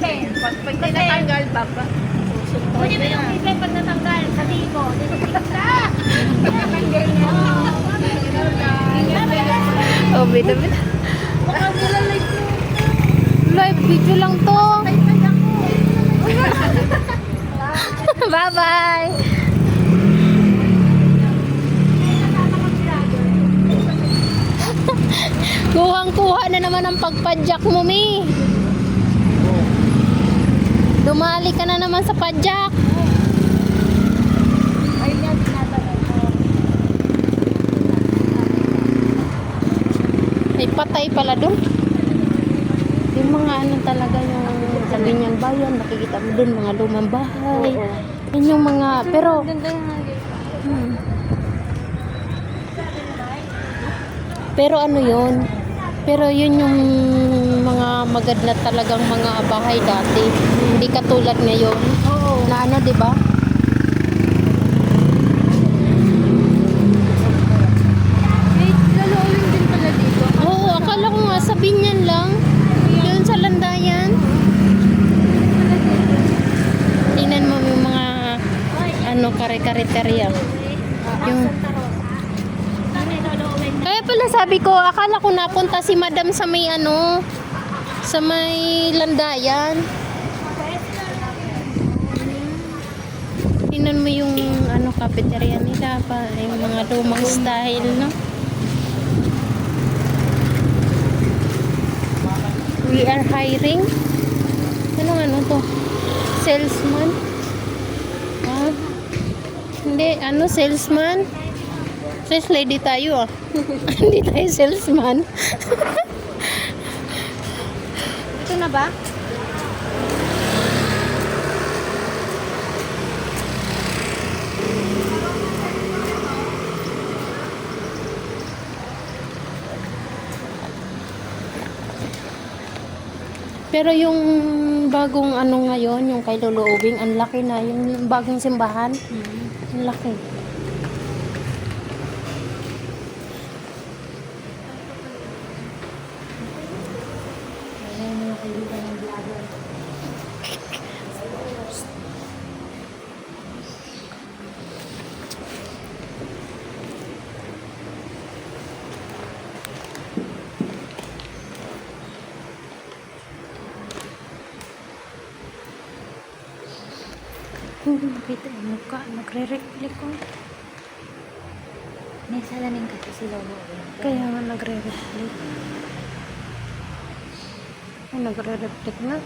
Pag di natanggal, baba. Kunin mo yung ipin pag natanggal. Sabihin ko, dito na. Tanggal na. Oh, bida-bida. Baka mula live mo. Live video lang to. Bye-bye. Kuhang-kuha na naman ang pagpadyak mo, Mi. Dumali ka na naman sa padyak. Ayun nga, tinatanong ko. May patay pala doon. Yung mga ano talaga yung sabi niyang bayan, nakikita mo doon mga lumang bahay. Yun yung mga, pero pero ano yun? Pero yun yung mga maganda talagang mga bahay dati. Hindi katulad ngayon. Oo. Na ano, 'di ba? Wait, lalawin din pala dito. Oo, akala ko nga sa Binyan lang. Yun sa Landayan. Tingnan mo yung mga ano, kare-kareterya. Yung kaya pala sabi ko, akala ko napunta si Madam sa may ano, sa may Landayan. Tingnan mo yung ano, cafeteria nila pa, yung mga lumang style, no? We are hiring. Anong ano to? Salesman? Ah? Hindi, ano, salesman? Sales lady tayo ah. Hindi tayo salesman. Ito na ba? Pero yung bagong ano ngayon, yung kay Lolo Ubing, ang laki na. Yung bagong simbahan, ang laki. Nakita yung mukha, nagre-reflect ko. May salamin kasi si Lolo. Kaya nga nagre-reflect. Ay, nagre-reflect na.